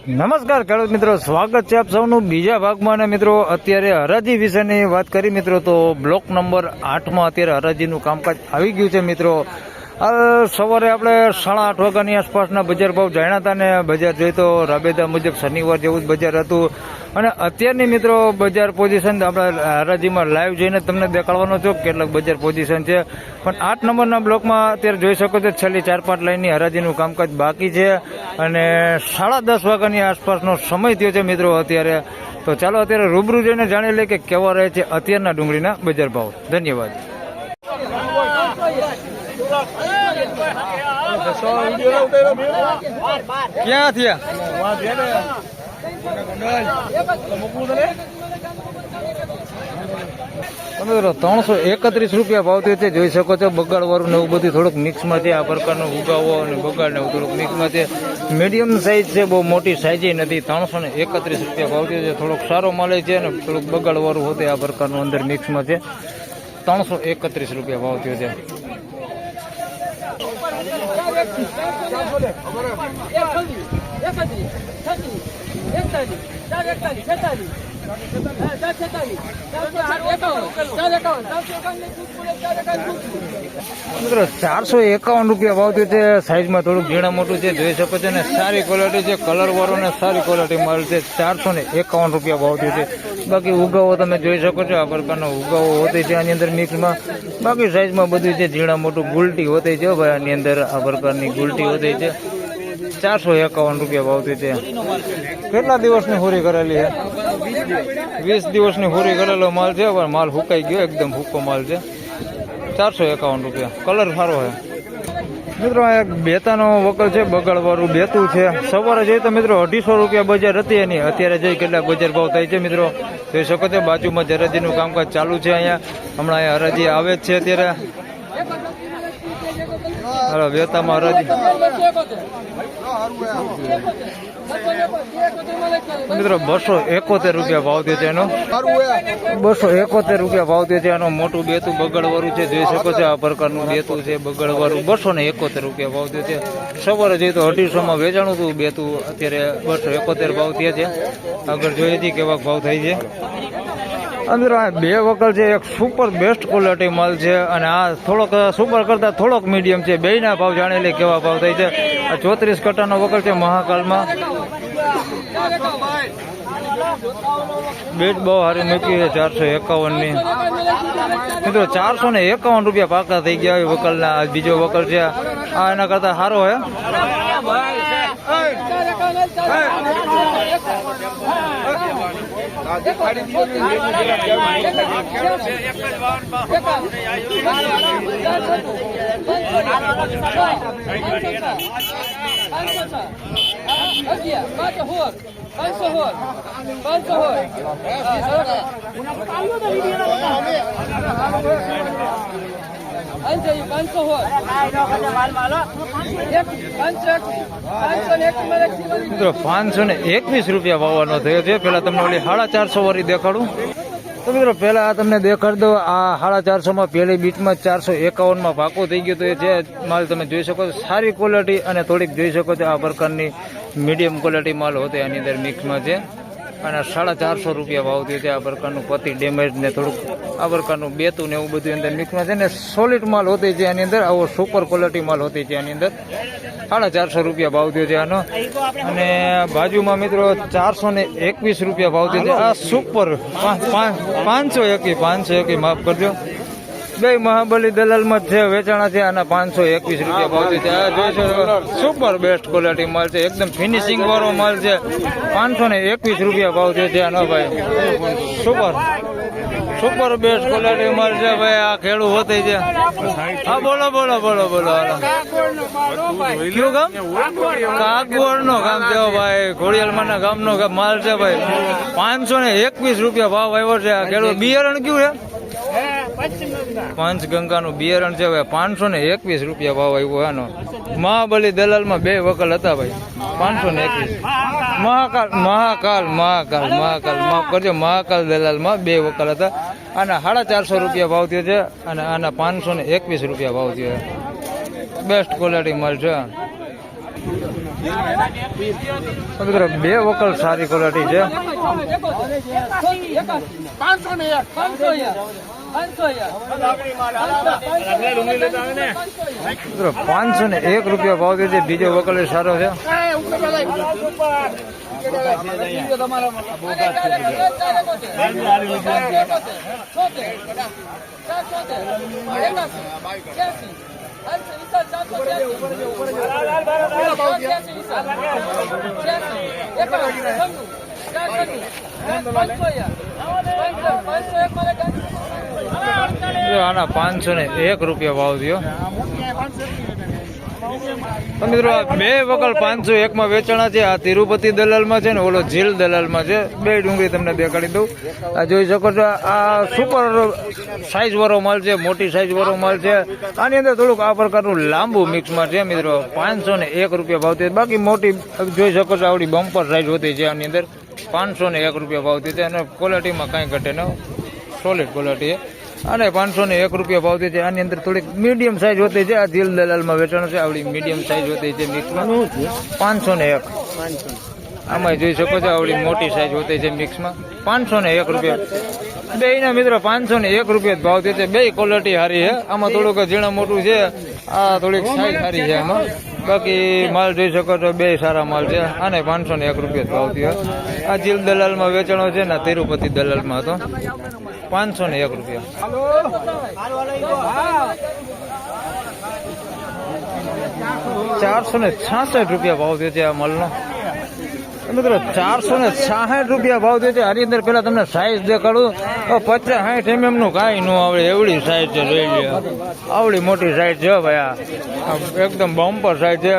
નમસ્કાર ખેડૂત મિત્રો, સ્વાગત છે આપ સૌનું બીજા ભાગમાં. અને મિત્રો અત્યારે હરાજી વિશેની વાત કરી મિત્રો તો બ્લોક નંબર 8માં અત્યારે હરાજીનું કામકાજ આવી ગયું છે મિત્રો. સવારે આપણે 8:30 વાગ્યાની આસપાસના બજાર ભાવ જાણ્યા હતા ને બજાર જોઈ તો રાબેતા મુજબ શનિવાર જેવું જ બજાર હતું. અને અત્યારની મિત્રો બજાર પોઝિશન આપણે હરાજીમાં લાઈવ જઈને તમને દેખાડવાનો છું કેટલાક બજાર પોઝિશન છે. પણ 8 નંબરના બ્લોકમાં અત્યારે જોઈ શકો છો છેલ્લી 4-5 લાઈનની હરાજીનું કામકાજ બાકી છે અને 10:30 વાગ્યાની આસપાસનો સમય થયો છે મિત્રો અત્યારે. તો ચાલો અત્યારે રૂબરૂ જઈને જાણી લઈએ કે કેવા રહે છે અત્યારના ડુંગળીના બજાર ભાવ. ધન્યવાદ. ક્યાં થયા 331 રૂપિયા ભાવ થયો છે. જોઈ શકો છો બગાડવાળું ને એવું બધું થોડુંક મિક્સમાં છે. આ પ્રકારનો ઉગાવો અને બગાડ ને એવું થોડુંક મિક્સમાં છે. મીડિયમ સાઇઝ છે, બહુ મોટી સાઇઝ નથી. 331 રૂપિયા ભાવ થયો છે. થોડોક સારો માલ છે ને થોડુંક બગાડવાળું હોતે આ પ્રકારનું અંદર મિક્સમાં છે. 331 રૂપિયા ભાવ થયો છે. મિત્રો 451 રૂપિયા ભાવ થયો છે. સાઈઝમાં થોડુંક ઝીણા મોટું છે, જોઈ શકો છો ને સારી ક્વોલિટી છે, કલર વાળો ને સારી ક્વોલિટી માલ છે. 451 રૂપિયા ભાવ થયો છે. બાકી ઉગાવો તમે જોઈ શકો છો આ પ્રકારનો ઉગાવો હોતી છે આની અંદર મિક્સમાં. બાકી સાઈઝમાં બધું છે ઝીણા મોટું ગુલટી હોતી છે ભાઈ આની અંદર. આ પ્રકારની ગુલટી હોતી છે. 451 રૂપિયા ભાવ થયો છે. કેટલા દિવસની હોરી કરેલી છે? 20 દિવસની હોરી કરેલો માલ છે. પણ માલ હુકાઈ ગયો, એકદમ હુક્કો માલ છે. 451 રૂપિયા. કલર સારો છે મિત્રો. આ એક બેતાનો વકલ છે, બગાડવાળું બેતું છે. સવારે જોઈએ તો મિત્રો 250 રૂપિયા બજાર હતી એની. અત્યારે જોઈ કેટલા બજાર ભાવ થાય છે મિત્રો. જોઈ શકો છો બાજુમાં જ હરાજીનું કામકાજ ચાલુ છે. અહીંયા હમણાં અહીંયા હરાજી આવે જ છે અત્યારે. વેતામાં હરાજી મિત્રો 271 રૂપિયા ભાવ થયો છે એનો. 271 રૂપિયા ભાવ થયો છે એનો. મોટું બેતું બગડવાળું છે, જોઈ શકો છો આ પ્રકારનું બેતું છે બગડવાળું. 271 રૂપિયા ભાવ થયો છે. સવારે જોઈએ તો 250માં વેચાણું હતું બેતું. અત્યારે 271 ભાવ થયા છે. આગળ જોઈએ હતી કેવા ભાવ થાય છે. અંદર આ બે વકલ છે. એક સુપર બેસ્ટ ક્વોલિટી માલ છે અને આ થોડોક સુપર કરતા થોડોક મીડિયમ છે. બેયના ભાવ જાણી લે કેવા ભાવ થાય છે. આ 34 કટાનો વકલ છે મહાકાલમાં. બેટ બહુ સારી મૂકી છે 451 ની મિત્રો. 451 રૂપિયા પાકા થઈ ગયા વકલના. બીજો વકલ છે આ એના કરતા સારો હે. મિત્રો 521 રૂપિયા ભાવવાનો થયો છે. પેલા તમને ઓલી 450 વાળી દેખાડું તો મિત્રો પેલા આ તમને દેખાડી દો. આ 450માં પહેલી બીટમાં 451માં પાકો થઈ ગયો. તો એ જે માલ તમે જોઈ શકો છો સારી ક્વોલિટી અને થોડીક જોઈ શકો છો આ પ્રકારની મીડિયમ ક્વોલિટી માલ હોતી આની અંદર મિક્સમાં છે. અને 450 રૂપિયા ભાવ થયો છે. આ પ્રકારનું પતિ ડેમેજ ને થોડુંક આ પ્રકારનું બેતું ને એવું બધું અંદર મિક્સમાં છે ને સોલિડ માલ હોતી છે આની અંદર. આવો સુપર ક્વોલિટી માલ હોતી છે આની અંદર. 450 રૂપિયા ભાવ થયો છે આનો. અને બાજુમાં મિત્રો 421 રૂપિયા ભાવ થયો છે. આ સુપર 521 માફ કરજો. બે મહાબલી દલાલમાં છે વેચાણા છે. આના 521 રૂપિયા ભાવ છે. આ જોઈ સુપર બેસ્ટ ક્વોલિટી માલ છે, એકદમ ફિનિશિંગ વાળો માલ છે. 521 રૂપિયા ભાવ છે આનો ભાઈ. સુપર બેસ્ટ ક્વોલિટી માલ છે ભાઈ. આ ખેડૂત હોતે છે. હા બોલો બોલો બોલો બોલો. કયું ગામ? કાગવડ નો ગામ છે ભાઈ. ઘોડિયાલમાં ગામનો માલ છે ભાઈ. 521 રૂપિયા ભાવ આવ્યો છે. આ ખેડૂત બિયારણ કયું છે? પંચગંગાનું બિયારણ છે ભાઈ. 521 રૂપિયા ભાવ આવ્યો આનો. મહાબલી દલાલમાં બે વકલ હતા ભાઈ. 521 મહાકાલ માફ કરજો. મહાકાલ દલાલમાં બે વકલ હતા. આના 450 રૂપિયા ભાવ થયો છે અને આના 521 રૂપિયા ભાવ થયો છે. બેસ્ટ ક્વોલિટી માલ છે. તો મિત્રો બે વકલ સારી ક્વોલિટી છે. 501 રૂપિયા ભાવ છે. બીજો વકલ સારો છે. આના 501 રૂપિયા ભાવ થયો. મિત્રો આ બે વકલ 501 માં વેચાણા છે. આ તિરુપતિ દલાલમાં છે ને ઓલો ઝીલ દલાલમાં છે. બે ડુંગળી તમને દેખાડી દઉં. આ જોઈ શકો છો આ સુપર સાઈઝ વાળો માલ છે, મોટી સાઈઝ વાળો માલ છે. આની અંદર થોડુંક આ પ્રકારનું લાંબુ મિક્સમાં છે મિત્રો. 501 રૂપિયા ભાવ છે. બાકી મોટી જોઈ શકો છો આવડી બમ્પર સાઈઝ હોતી છે. આની અંદર 501 રૂપિયા ભાવ છે અને ક્વોલિટીમાં કાંઈ ઘટે ન, સોલિડ ક્વોલિટી છે. અને 501 રૂપિયા ભાવ છે. આની અંદર થોડીક મીડિયમ સાઈઝ હોતી છે. આ ઝીલ દલાલમાં વેચાણ છે. આવડી મીડિયમ સાઈઝ હોતી છે મિક્સમાં 501. આમાં જોઈ શકો છો આવડી મોટી સાઈઝ હોતી છે મિક્સમાં 501 રૂપિયા. બેયના મિત્રો 501 રૂપિયા ભાવ છે. બે ક્વોલિટી સારી છે. આમાં થોડુંક ઝીણા મોટું છે. આ થોડીક સાઈઝ સારી છે આમાં. બાકી માલ જોઈ શકો છો બે સારા માલ છે. આને 501 રૂપિયા ભાવ થયો. આ ઝીલ દલાલમાં વેચાણો છે ને તિરુપતિ દલાલમાં હતો 501 રૂપિયા. 466 રૂપિયા ભાવ થયો છે આ માલનો. મિત્રો 466 રૂપિયા ભાવ થયો છે. આની અંદર પેલા તમને સાઈઝ દેખાડું. 50-60 mm નું કાંઈ ન આવડે એવડી સાઈઝ છે. જોઈ લે આવડી મોટી સાઈઝ છે ભાઈ. આ એકદમ બમ્પર સાઈઝ છે.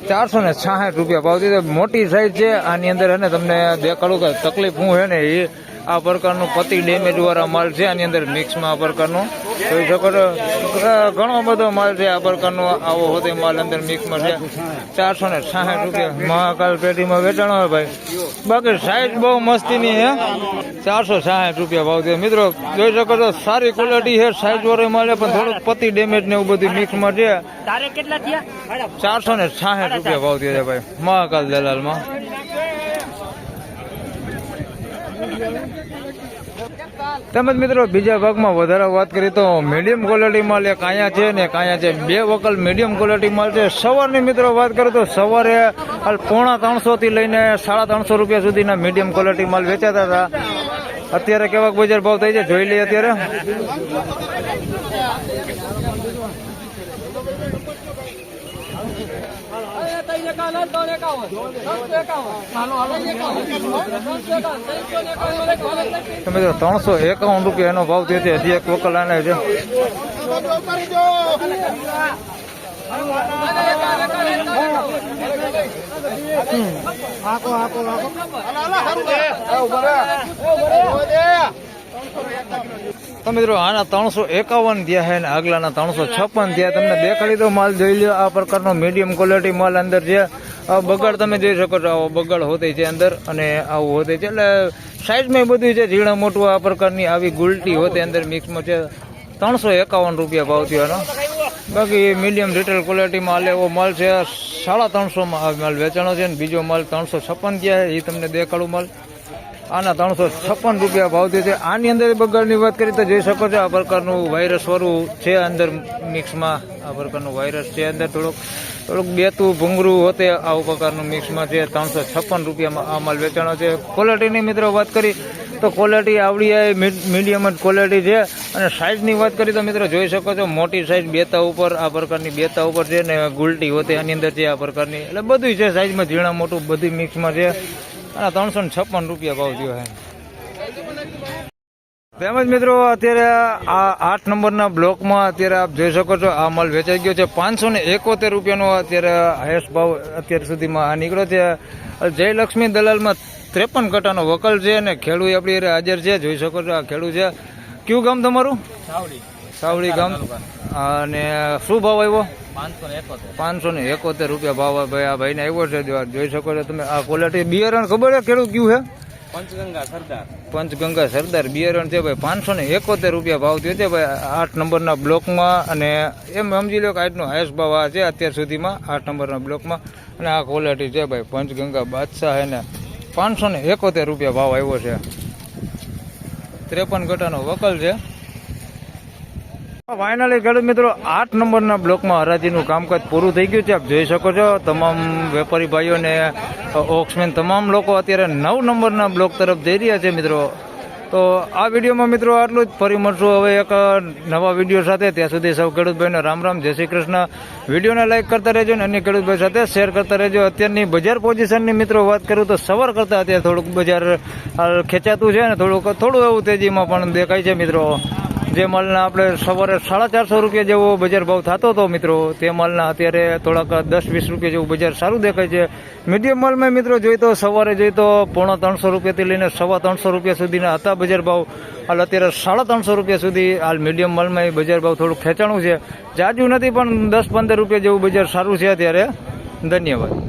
466 રૂપિયા ભાવ થયો. મોટી સાઈઝ છે. આની અંદર એને તમને દેખાડું કે તકલીફ શું છે ને એ આ પ્રકારનું પતિ ડેમેજ વાળા માલ છે. આની અંદર મિક્સમાં આ પ્રકારનું જોઈ શકો છો ઘણો બધો માલ છે. આ પ્રકારનો આવો હોતે માલ અંદર મિક્સમાં છે. 466 રૂપિયા મહાકાલ પેટીમાં વેચાણો હોય ભાઈ. બાકી સાઈઝ બહુ મસ્તીની છે. 466 રૂપિયા ભાવ છે મિત્રો. જોઈ શકો છો સારી ક્વોલિટી છે. સાઈઝ વાળો માલ પણ થોડુંક પતિ ડેમેજ ને એવું બધું મિક્સમાં છે. 466 રૂપિયા ભાવ છે ભાઈ મહાકાલ દલાલમાં. તેમજ મિત્રો બીજા ભાગમાં વધારે વાત કરીએ તો મીડિયમ ક્વોલિટી માલ એક અહીંયા છે ને અહીંયા છે. બે વકલ મીડિયમ ક્વોલિટી માલ છે. સવારની મિત્રો વાત કરું તો સવારે 350 થી લઈને 350 રૂપિયા સુધીના મીડિયમ ક્વોલિટી માલ વેચાતા હતા. અત્યારે કેવા બજાર ભાવ થઈ છે જોઈ લઈએ. અત્યારે તમે જો 351 રૂપિયા એનો ભાવ થયો છે. હજી એક વકલ આને છે. તો મિત્રો આના 351 થયા છે ને આગલાના 356 થયા. તમને દેખાડી દો માલ જોઈ લો. આ પ્રકારનો મીડિયમ ક્વોલિટી માલ અંદર છે. બગાડ તમે જોઈ શકો છો આવો બગાડ હોતે છે અંદર અને આવું હોતે છે. એટલે સાઈઝમાં બધું છે ઝીણા મોટું આ પ્રકારની આવી ગુલટી હોતે અંદર મિક્સમાં છે. 351 રૂપિયા ભાવ થયો એનો. બાકી મીડિયમ રિટેલ ક્વોલિટીમાં એવો માલ છે 350 માં આ માલ વેચાણો છે. બીજો માલ 356 થયા છે. એ તમને દેખાડું માલ. આના 356 રૂપિયા ભાવ થયો છે. આની અંદર બગાડની વાત કરીએ તો જોઈ શકો છો આ પ્રકારનું વાયરસ વાળું છે અંદર મિક્સમાં. આ પ્રકારનું વાયરસ છે અંદર થોડુંક બેતું ભૂંગરું હોતે આવું પ્રકારનું મિક્સમાં છે. 356 રૂપિયામાં આ માલ વેચાણો છે. ક્વોલિટીની મિત્રો વાત કરી તો ક્વોલિટી આવડી મીડિયમ જ ક્વોલિટી છે. અને સાઈઝની વાત કરી તો મિત્રો જોઈ શકો છો મોટી સાઈઝ બેતા ઉપર આ પ્રકારની બેતા ઉપર છે ને ગુલટી હોતે આની અંદર છે આ પ્રકારની. એટલે બધું છે સાઈઝમાં ઝીણા મોટું બધી મિક્સમાં છે. અને 356 રૂપિયા ભાવ થયો છે. તેમજ મિત્રો અત્યારે આ 8 નંબરના બ્લોકમાં અત્યારે આપ જોઈ શકો છો આ માલ વેચાઈ ગયો છે. 571 રૂપિયાનો અત્યારે હાઈએસ્ટ ભાવ અત્યાર સુધીમાં આ નીકળ્યો છે. જયલક્ષ્મી દલાલમાં 53 કટાનો વકલ છે અને ખેડૂત આપણી હાજર છે. જોઈ શકો છો આ ખેડૂત છે. કયું ગામ તમારું? સાવડી ગામ. અને શું ભાવ આવ્યો? 571 રૂપિયા ભાવ ભાઈ આ ભાઈને આવ્યો છે. જોઈ શકો છો તમે આ ક્વોલિટી. બિયારણ ખબર છે ખેડૂત કયું છે? પંચગંગા સરદાર બિયારણ છે ભાઈ 571 રૂપિયા ભાવ થયો છે ભાઈ 8 નંબરના બ્લોકમાં. અને એમ સમજી લો કે આજનો હાઈએસ્ટ ભાવ આ છે અત્યાર સુધીમાં 8 નંબરના બ્લોકમાં. અને આ ક્વોલિટી છે ભાઈ પંચગંગા બાદશાહ એને 571 રૂપિયા ભાવ આવ્યો છે. 53 ગટાનો વકલ છે. ફાઇનલી ખેડૂત મિત્રો 8 નંબરના બ્લોકમાં હરાજીનું કામકાજ પૂરું થઈ ગયું છે. આપ જોઈ શકો છો તમામ વેપારી ભાઈઓને ઓક્સમેન તમામ લોકો અત્યારે 9 નંબરના બ્લોક તરફ જઈ રહ્યા છે મિત્રો. તો આ વિડીયોમાં મિત્રો આટલું જ. ફરી મળશું હવે એક નવા વિડીયો સાથે. ત્યાં સુધી સૌ ખેડૂતભાઈને રામ રામ, જય શ્રી કૃષ્ણ. વિડીયોને લાઇક કરતા રહેજો અને અન્ય ખેડૂતભાઈ સાથે શેર કરતા રહેજો. અત્યારની બજાર પોઝિશનની મિત્રો વાત કરું તો સવાર કરતાં અત્યારે થોડુંક બજાર ખેંચાતું છે ને થોડું એવું તેજીમાં પણ દેખાય છે મિત્રો. જે માલના આપણે સવારે 450 રૂપિયા જેવો બજાર ભાવ થતો હતો મિત્રો, તે માલના અત્યારે થોડાક 10-20 રૂપિયા જેવું બજાર સારું દેખાય છે. મીડિયમ માલમાં મિત્રો જોઈ તો સવારે જોઈ તો 350 રૂપિયાથી લઈને 325 રૂપિયા સુધીના હતા બજાર ભાવ. હાલ અત્યારે 350 રૂપિયા સુધી હાલ મીડિયમ માલમાં બજાર ભાવ થોડુંક ખેંચાણું છે. જાજુ નથી પણ 10-15 રૂપિયા જેવું બજાર સારું છે અત્યારે. ધન્યવાદ.